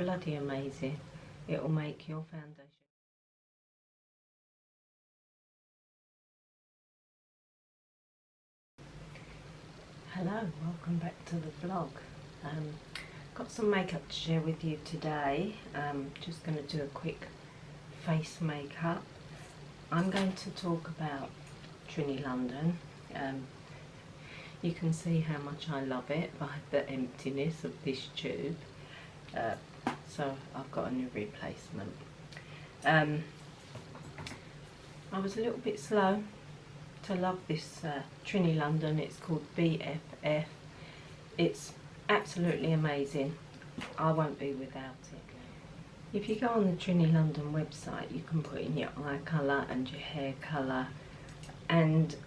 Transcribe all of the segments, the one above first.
bloody amazing. It'll make your foundation. Hello, welcome back to the vlog. Got some makeup to share with you today. Just going to do a quick face makeup. I'm going to talk about Trinny London. You can see how much I love it by the emptiness of this tube. So I've got a new replacement. I was a little bit slow to love this Trinny London. It's called BFF. It's absolutely amazing. I won't be without it. If you go on the Trinny London website, you can put in your eye colour and your hair colour, and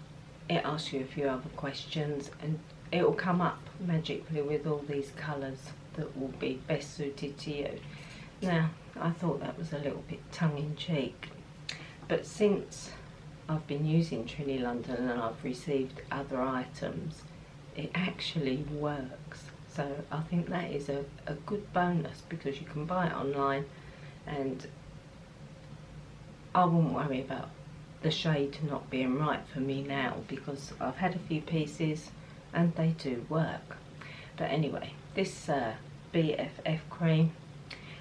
it asks you a few other questions, and it will come up magically with all these colours that will be best suited to you. Now, I thought that was a little bit tongue-in-cheek, but since I've been using Trinny London and I've received other items, it actually works. So I think that is a good bonus, because you can buy it online, and I wouldn't worry about the shade not being right for me now, because I've had a few pieces and they do work. But anyway, this Bff cream,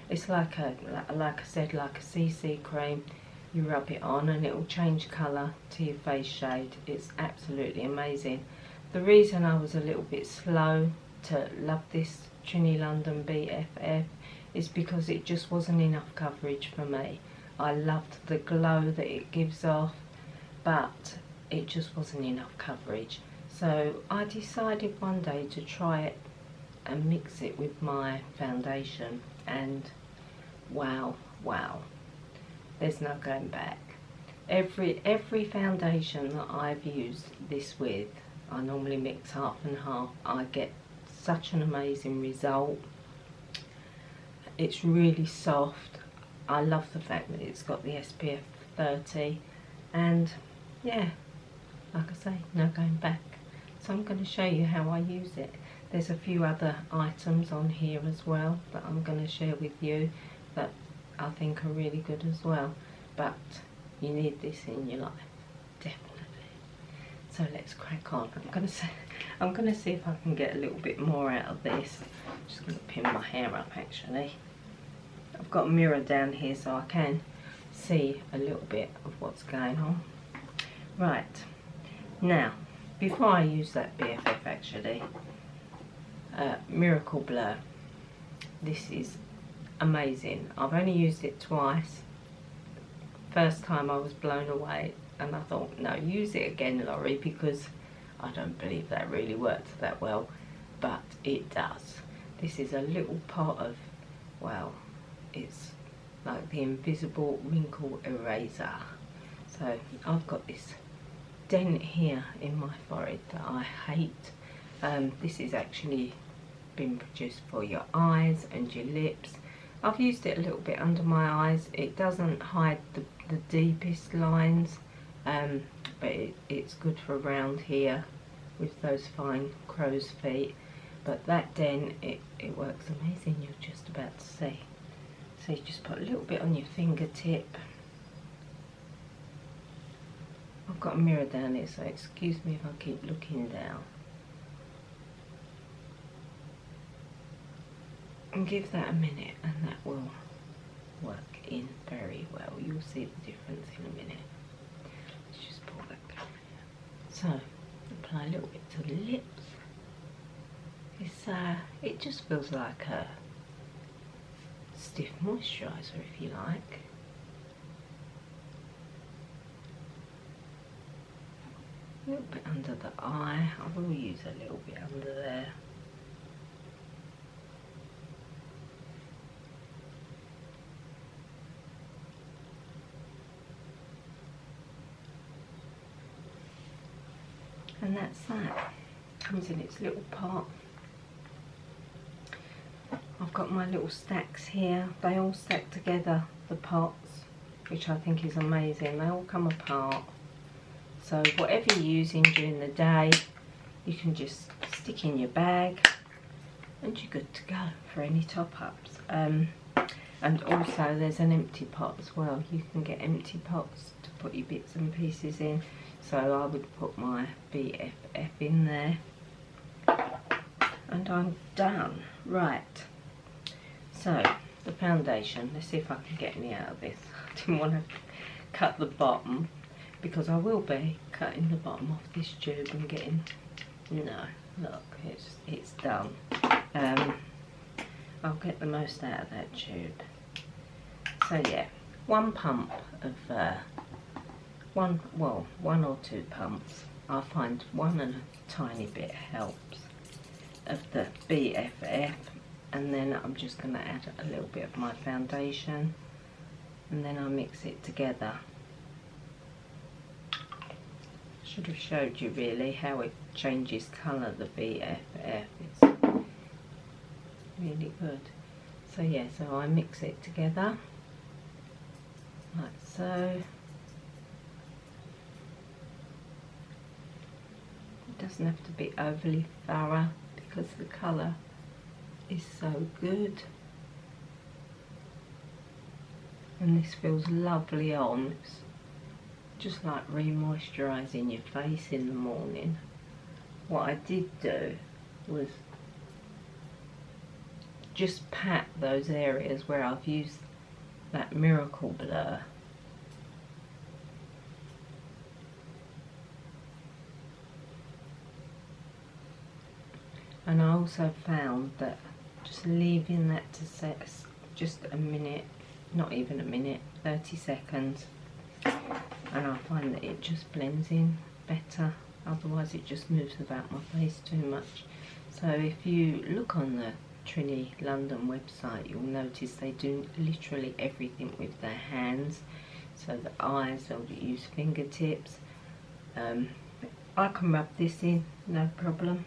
it's like I said, like a CC cream. You rub it on and it will change colour to your face shade. It's absolutely amazing. The reason I was a little bit slow to love this Trinny London BFF is because it just wasn't enough coverage for me. I loved the glow that it gives off, but it just wasn't enough coverage. So I decided one day to try it and mix it with my foundation, and wow, there's no going back. Every foundation that I've used this with, I normally mix half and half. I get such an amazing result. It's really soft. I love the fact that it's got the SPF 30, and yeah, like I say, no going back. So I'm going to show you how I use it. There's a few other items on here as well that I'm going to share with you that I think are really good as well, but you need this in your life, definitely. So let's crack on. I'm going to see if I can get a little bit more out of this. I'm just going to pin my hair up actually. I've got a mirror down here so I can see a little bit of what's going on. Right, now before I use that BFF actually, Miracle Blur. This is amazing. I've only used it twice. First time I was blown away, and I thought, no, use it again, Laurie, because I don't believe that really worked that well, but it does. This is a little pot of, well, it's like the invisible wrinkle eraser. So I've got this dent here in my forehead that I hate. This is actually been produced for your eyes and your lips. I've used it a little bit under my eyes. It doesn't hide the deepest lines, but it's good for around here with those fine crow's feet. But that dent, it works amazing. You're just about to see. So you just put a little bit on your fingertip. I've got a mirror down here, so excuse me if I keep looking down. And give that a minute, and that will work in very well. You'll see the difference in a minute. Let's just pull that down here. So apply a little bit to the lips. It just feels like a stiff moisturiser, if you like. A little bit under the eye. I will use a little bit under there. And that's that. Comes in its little pot. I've got my little stacks here. They all stack together, the pots, which I think is amazing. They all come apart. So whatever you're using during the day, you can just stick in your bag and you're good to go for any top-ups. And also there's an empty pot as well. You can get empty pots to put your bits and pieces in. So I would put my BFF in there. And I'm done. Right. So the foundation, let's see if I can get any out of this. I didn't want to cut the bottom because I will be cutting the bottom off this tube and getting, no, look, it's done. I'll get the most out of that tube. So yeah, one pump of one or two pumps. I find one and a tiny bit helps of the BFF, and then I'm just going to add a little bit of my foundation, and then I mix it together. Should have showed you really how it changes colour, the BFF. It's really good. So yeah, so I mix it together like so. It doesn't have to be overly thorough because the colour is so good, and this feels lovely on. It's just like re-moisturising your face in the morning. What I did do was just pat those areas where I've used that Miracle Blur. And I also found that just leaving that to set just a minute, not even a minute, 30 seconds, and I find that it just blends in better. Otherwise it just moves about my face too much. So if you look on the Trinny London website, you'll notice they do literally everything with their hands. So the eyes, they'll use fingertips. I can rub this in, no problem.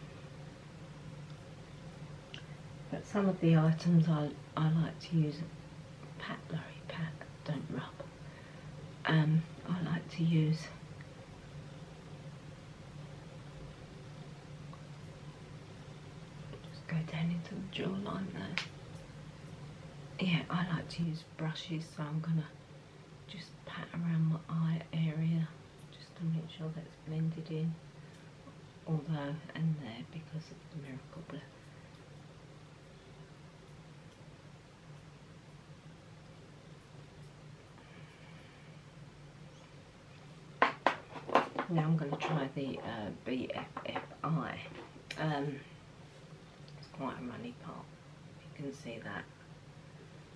But some of the items I like to use pat, Larry, pat, don't rub. I like to use just go down into the jawline there. Yeah, I like to use brushes, so I'm gonna just pat around my eye area just to make sure that's blended in. Although, and there, because of the Miracle Blur. Now I'm going to try the BFFI. It's quite a runny pot, you can see that.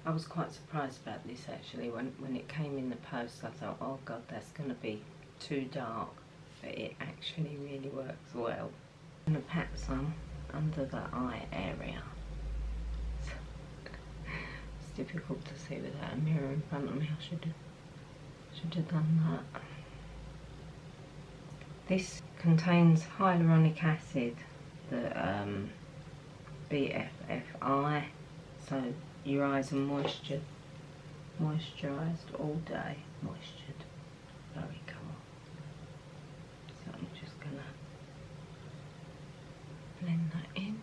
I was quite surprised about this actually. When it came in the post, I thought, oh god, that's going to be too dark, but it actually really works well. I'm going to pat some under the eye area. It's difficult to see without a mirror in front of me. I should have done that. This contains hyaluronic acid, the BFFI, so your eyes are moisturised all day. Moistured, very cool. So I'm just gonna blend that in.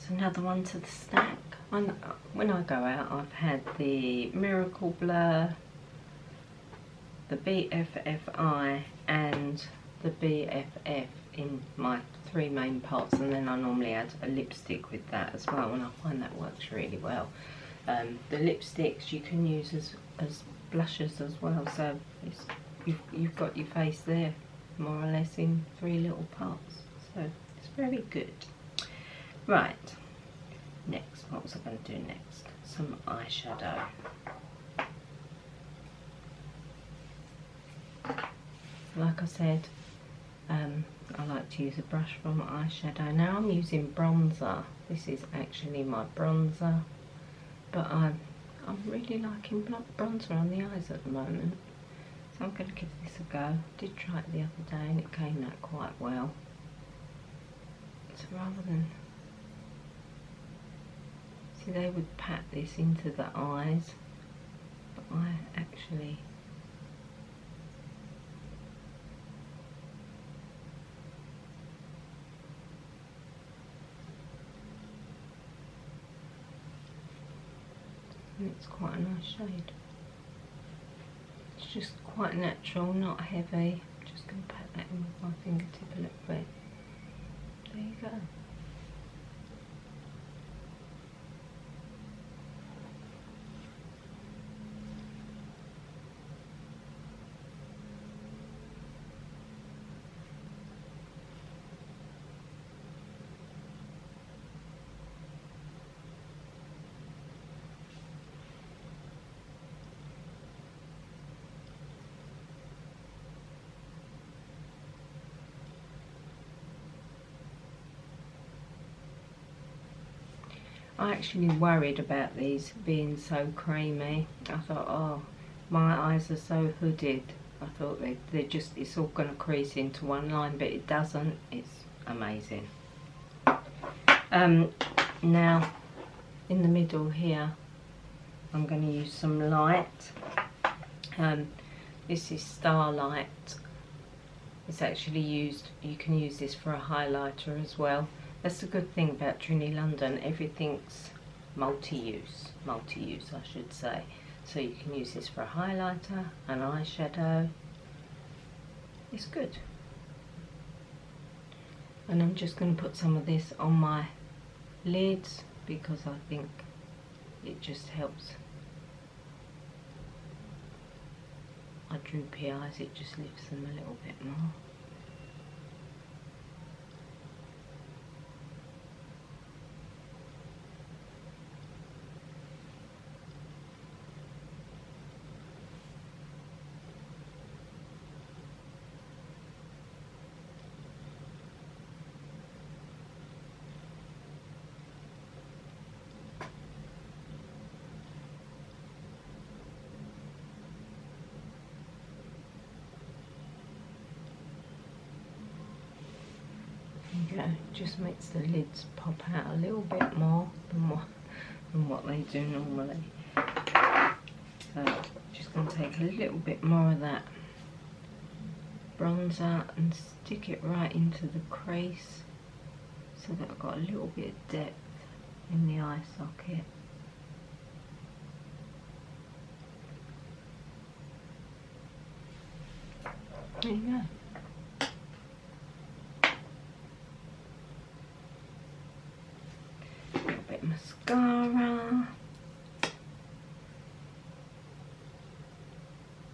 Another one to the stack. When I go out, I've had the Miracle Blur, the BFFI and the BFF in my three main pots, and then I normally add a lipstick with that as well, and I find that works really well. The lipsticks you can use as blushes as well, so you've got your face there more or less in three little pots, so it's very good. Right, next, what was I going to do next? Some eyeshadow. Like I said, I like to use a brush for my eyeshadow. Now I'm using bronzer. This is actually my bronzer, but I'm really liking bronzer on the eyes at the moment, so I'm going to give this a go. I did try it the other day and it came out quite well. So rather than See, they would pat this into the eyes, but I actually and it's quite a nice shade. It's just quite natural, not heavy. I'm just going to pat that in with my fingertip a little bit. There you go. I actually worried about these being so creamy. I thought, oh, my eyes are so hooded. I thought they're just, it's all going to crease into one line, but it doesn't. It's amazing. Now, in the middle here, I'm going to use some light. This is Starlight. It's actually used, you can use this for a highlighter as well. That's the good thing about Trinny London, everything's multi-use I should say. So you can use this for a highlighter, an eyeshadow, it's good. And I'm just going to put some of this on my lids because I think it just helps my droopy eyes, it just lifts them a little bit more. There you go, just makes the lids pop out a little bit more than what they do normally. So just going to take a little bit more of that bronzer and stick it right into the crease so that I've got a little bit of depth in the eye socket. There you go. Mascara. I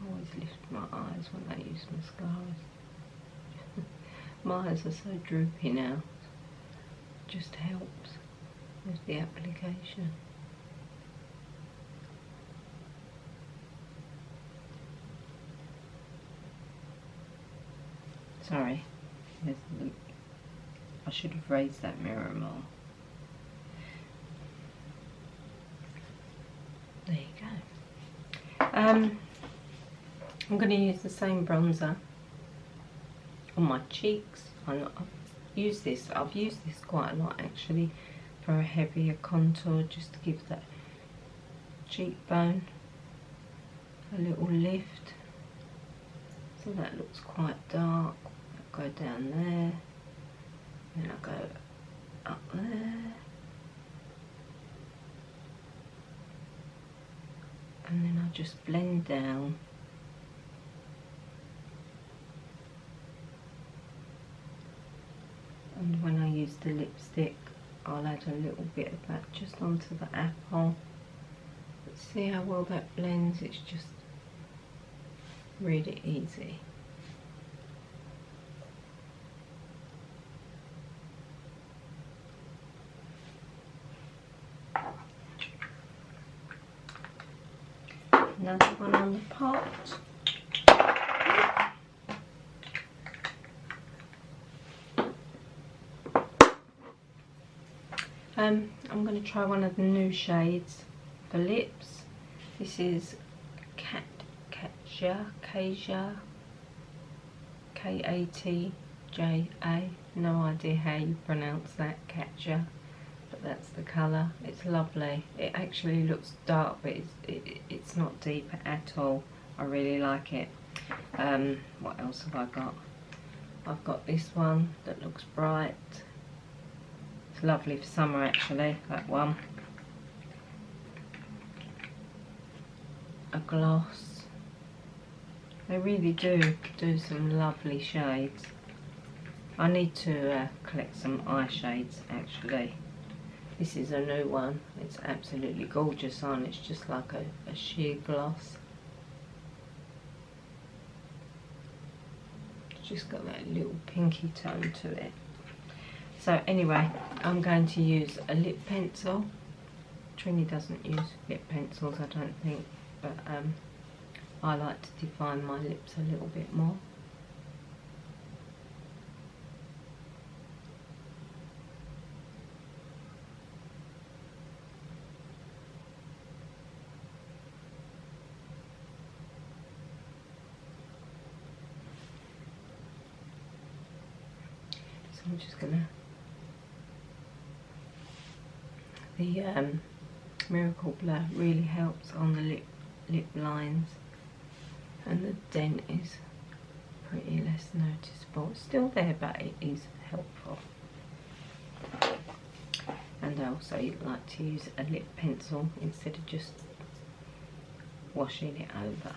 always lift my eyes when I use mascaras. My eyes are so droopy now. It just helps with the application. Sorry, I should have raised that mirror more. There you go. I'm going to use the same bronzer on my cheeks. I've used this quite a lot actually for a heavier contour, just to give that cheekbone a little lift. So that looks quite dark. I'll go down there, then I'll go up there. And then I'll just blend down. And when I use the lipstick, I'll add a little bit of that just onto the apple. But see how well that blends? It's just really easy. Another one on the pot. I'm going to try one of the new shades for lips. This is Katja, K-A-T-J-A. No idea how you pronounce that, Katja. But but that's the colour. It's lovely. It actually looks dark, but it's not deep at all. I really like it. What else have I got? I've got this one that looks bright. It's lovely for summer actually, that one. A gloss. They really do some lovely shades. I need to collect some eye shades actually. This is a new one. It's absolutely gorgeous on. It's just like a sheer gloss. It's just got that little pinky tone to it. So anyway, I'm going to use a lip pencil. Trinny doesn't use lip pencils, I don't think, but I like to define my lips a little bit more. So I'm just gonna, the Miracle Blur really helps on the lip lines, and the dent is pretty less noticeable. It's still there, but it is helpful. And I also like to use a lip pencil instead of just washing it over.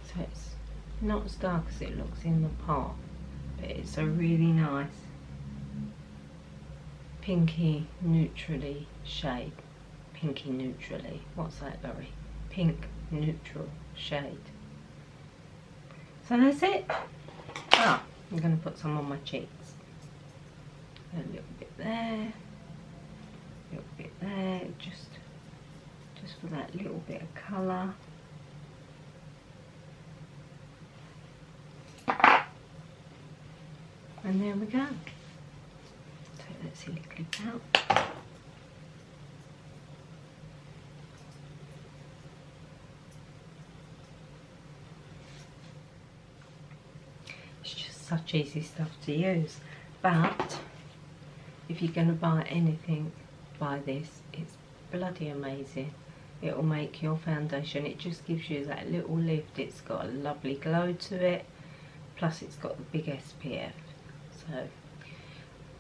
So it's not as dark as it looks in the pot, but it's a really nice pinky neutrally shade. Pinky neutrally. What's that, Laurie? Pink neutral shade. So that's it. Ah, I'm going to put some on my cheeks. A little bit there, a little bit there, just for that little bit of colour. And there we go. Take that silly clip out. It's just such easy stuff to use. But if you're going to buy anything, buy this. It's bloody amazing. It will make your foundation, it just gives you that little lift. It's got a lovely glow to it, plus it's got the big SPF. So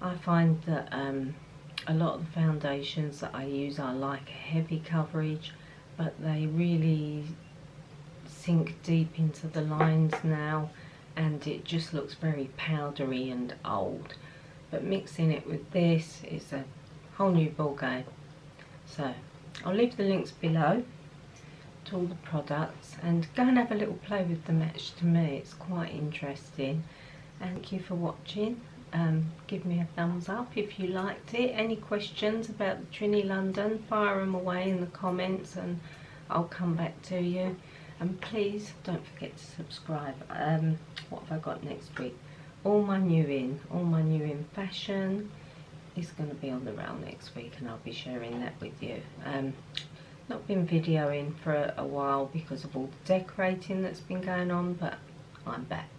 I find that a lot of the foundations that I use, I like heavy coverage, but they really sink deep into the lines now, and it just looks very powdery and old. But mixing it with this is a whole new ball game. So I'll leave the links below to all the products, and go and have a little play with the match. To me it's quite interesting. And thank you for watching. Give me a thumbs up if you liked it. Any questions about the Trinny London, fire them away in the comments and I'll come back to you. And please don't forget to subscribe. What have I got next week? All my new in fashion is going to be on the rail next week, and I'll be sharing that with you. Not been videoing for a while because of all the decorating that's been going on, but I'm back.